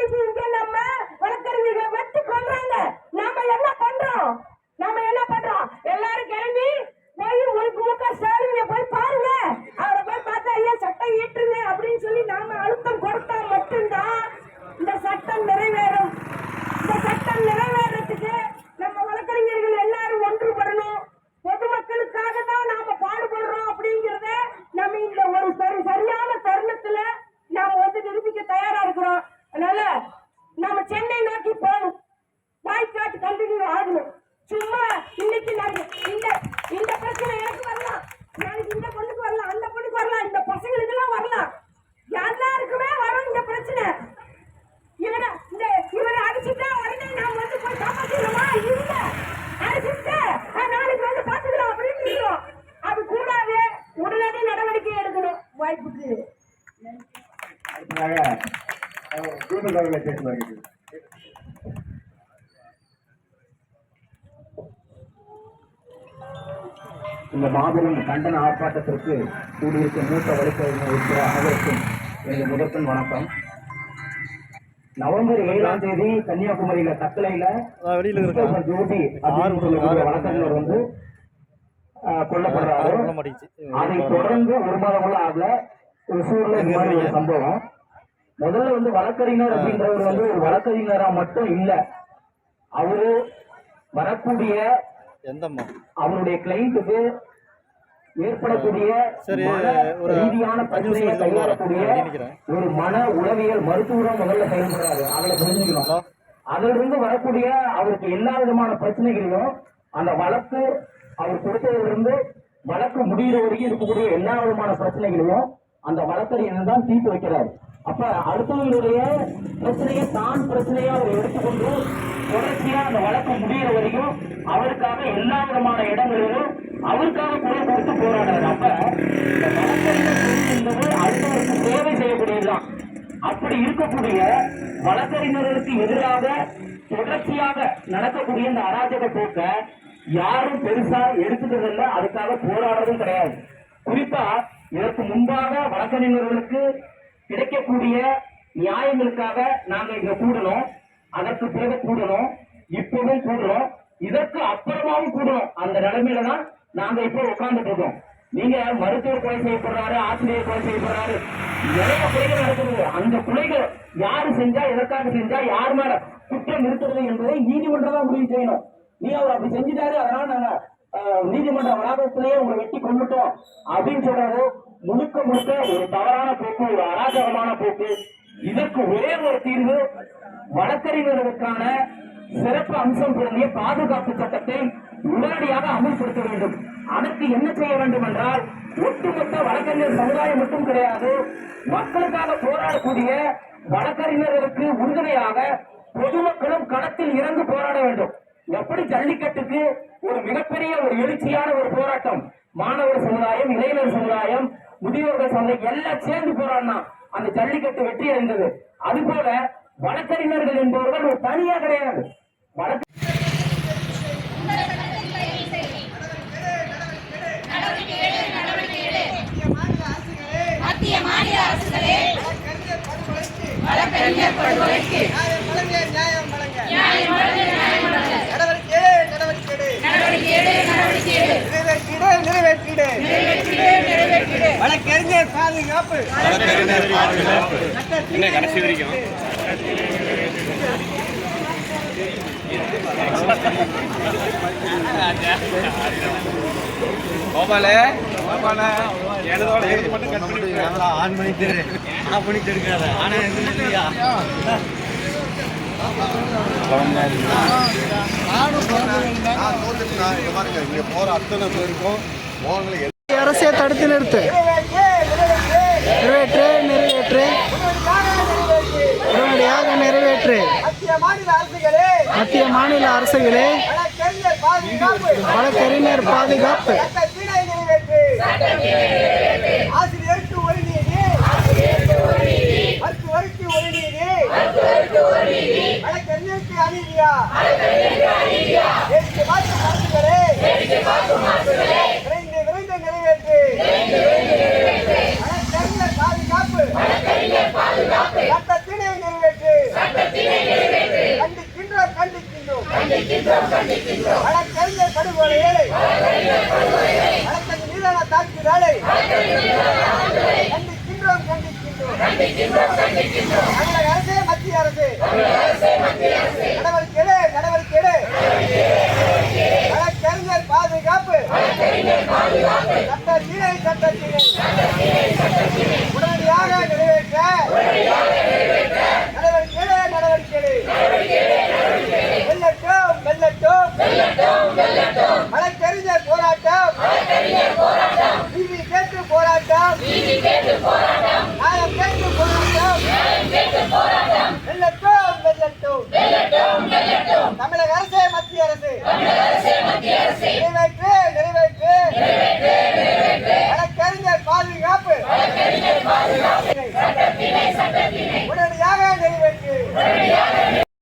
இன்னைக்கு இங்க நம்ம வழக்கறிஞர்களை வெட்டி கொள்றாங்க. நாம என்ன பண்றோம்? எல்லாரும் கிளம்பி போய் முக ஸ்டாலினை போய் பாருங்க. அவரை போய் பார்த்தா ஐயா சட்டம் ஏற்றுங்க அப்படின்னு சொல்லி நாம அழுத்தம் கொடுத்தா மட்டும்தான் இந்த சட்டம் நிறைவேறும். இந்த சட்டம் நிறைவேறதுக்கு நம்ம வழக்கறிஞர்கள் எல்லாரும் ஒன்றுபடணும். பொதுமக்களுக்காக தான் நாம பாடுபடுறோம் அப்படிங்கிறத நம்ம இந்த ஒரு சரியான தருணத்துல நாம நிரூபிக்க தயாரா இருக்கிறோம். அதனால நாம சென்னை நோக்கி போகணும். பாய்காட் கண்டினியூ ஆகணும். சும்மா இன்னைக்கு இந்த பிரச்சனை எனக்கு வரலாம், நாளைக்கு இந்த பொண்ணுக்கு வரலாம், அந்த பொண்ணுக்கு வரலாம், இந்த பசங்களுக்கு எல்லாம் வரலாம், எல்லாருக்குமே வரும் இந்த பிரச்சனை. இவரை அடிச்சுட்டா உடனே நாம போய் காப்பாற்றிடுமா? இல்ல, அடிச்சுட்டு நாளைக்கு பாத்துக்கலாம் அப்படின்னு இருக்கிறோம். அது கூடாது. உடனடி நடவடிக்கை எடுக்கணும். வாய்ப்புக்கு இந்த மாபெரும் கண்டன ஆர்ப்பாட்டத்திற்கு கூடியிருக்கும் மூத்த வழக்கறிஞர் இருக்கிற அனைவருக்கும் எனது முதற்கண் வணக்கம். நவம்பர் 7ஆம் தேதி கன்னியாகுமரியில தக்கலையில ஜோதி வழக்கறிஞர் கொல்லப்படுறாரு. அதை தொடர்ந்து ஒரு மாதம் ஆகல ஒசூர்ல இந்த மாதிரி ஒரு சம்பவம். முதல்ல வழக்கறிஞர் அப்படின்றவர் ஒரு வழக்கறிஞரா மட்டும் இல்ல, அவரு வரக்கூடிய அவருடைய கிளைண்ட்டுக்கு ஏற்படக்கூடிய ரீதியான பிரச்சனையை கையாளக்கூடிய ஒரு மன உளவியல் மருத்துவம் முதல்ல செயல்படுறாரு. அதுல புரிஞ்சுக்கணும். அதுல இருந்து வரக்கூடிய அவருக்கு எல்லா விதமான பிரச்சனைகளையும் அந்த வழக்கு அவர் கொடுத்ததிலிருந்து வழக்கு முடிகிற வரைக்கும் இருக்கக்கூடிய எல்லா விதமான பிரச்சனைகளையும் அந்த வழக்கறிஞர் தான் தீர்த்து வைக்கிறார். அப்ப அடுத்தவங்களுடைய பிரச்சனையை தான் பிரச்சனையா அவர் எடுத்துக்கொண்டு தொடர்ச்சியா அந்த வழக்கு முடிகிற வரைக்கும் அவருக்காக எல்லா விதமான இடங்களிலும் அவருக்காக குரல் கொடுத்து போராடுறாரு. அப்ப இந்த வழக்கறிஞர் என்பது அடுத்தவருக்கு சேவை செய்யக்கூடியதுதான். அப்படி இருக்கக்கூடிய வழக்கறிஞர்களுக்கு எதிராக தொடர்ச்சியாக நடக்கக்கூடிய இந்த அராஜக போக்க யாரும் பெருசா எடுத்துக்கிறதில்ல, அதுக்காக போராடுறதும் கிடையாது. குறிப்பா இதற்கு முன்பாக வழக்கறிஞர்களுக்கு கிடைக்கக்கூடிய நியாயங்களுக்காக நாங்க இங்க கூடணும், அதற்கு பிறகு கூடணும், இப்பவும் கூடணும், இதற்கு அப்புறமாவும் கூடணும். அந்த நிலைமையில தான் நாங்க இப்ப உட்கார்ந்துட்டு இருக்கோம். நீங்க மருத்துவர் கொலை செய்யப்படுறாரு, ஆசிரியர் கொலை செய்யப்படுறாரு, நிறைய கொலைகள் நடக்குது. அந்த கொலைகள் யாரு செஞ்சா, எதற்காக செஞ்சா, யார் மேல குற்றம் இருக்கிறது என்பதை நீதிமன்றம் தான் முடிவு செய்யணும். நீ அவர் அப்படி செஞ்சுட்டாரு, அதனால நாங்க நீதிமன்ற வளாகத்திலேயே உங்களை வெட்டி கொண்டுட்டோம் அப்படின்னு சொல்றது முழுக்க முழுக்க ஒரு தவறான போக்கு, ஒரு அராஜகமான போக்கு. இதற்கு ஒரே ஒரு தீர்வு, வழக்கறிஞர்களுக்கான சிறப்பு அம்சம் பொருந்திய பாதுகாப்பு சட்டத்தை உடனடியாக அமல்படுத்த வேண்டும். அதற்கு என்ன செய்ய வேண்டும் என்றால், ஒட்டுமொத்த வழக்கறிஞர் சமுதாயம் மட்டும் கிடையாது, மக்களுக்காக போராடக்கூடிய வழக்கறிஞர்களுக்கு உறுதுணையாக பொதுமக்களும் களத்தில் இறந்து போராட வேண்டும். எப்படி ஜல்லிக்கட்டுக்கு ஒரு மிகப்பெரிய ஒரு எழுச்சியான ஒரு போராட்டம் மாணவர் சமுதாயம், இளைஞர் சமுதாயம், முதியோர்கள் சமுதாயம் எல்லாம் சேர்ந்து போராடினா அந்த ஜல்லிக்கட்டு வெற்றி அடைந்தது. அதுபோல வழக்கறிஞர்கள் என்பவர்கள் ஒரு தனியா கிடையாது. மத்திய மாநில அரசுகளே வழக்கறிஞர் படுகொலைக்கு வழக்கறிஞர் பாதுகாப்பு என்ன கடைசி வரைக்கும் ஆன் பண்ணிட்டு ஆஃப் பண்ணிட்டு இருக்காத. ஆனா இல்லையா போற அத்தனை பேருக்கும் அரசே தடுத்து நிறுத்து, நிறைவேற்று, உடனடியாக நிறைவேற்று. மத்திய மாநில அரசுகளே வழக்கறிஞர் பாதுகாப்பு ஆசிரியருக்கு ஒரு நீதி, மருத்துவருக்கு ஒரு நீதி, வழக்கறிஞருக்கு அநீதியா? வேடிக்கை பார்க்கும் அரசுகளே விரைந்து நிறைவேற்று. வழக்கறிஞர் பாதுகாப்பு சட்டத்தினை நிறைவேற்று. வழக்கறிஞர் படுகொலையை வழக்கறிஞர் மீதான தாக்குதலை கண்டிக்கின்றோம் தமிழக அரசு மத்திய அரசு நடவடிக்கை வழக்கறிஞர் பாதுகாப்பு சட்டத்தினை உடனடியாக நிறைவேற்ற நடவடிக்கை வெல்லட்டும் வழக்கறிஞர் போராட்டம் நீதி கேட்டு போராட்டம் நியாயம் கேட்டு போராட்டம் வெல்லட்டும் தமிழக அரசு மத்திய அரசு நிறைவேற்று வழக்கறிஞர் பாதுகாப்பு உடனடியாக நிறைவேற்று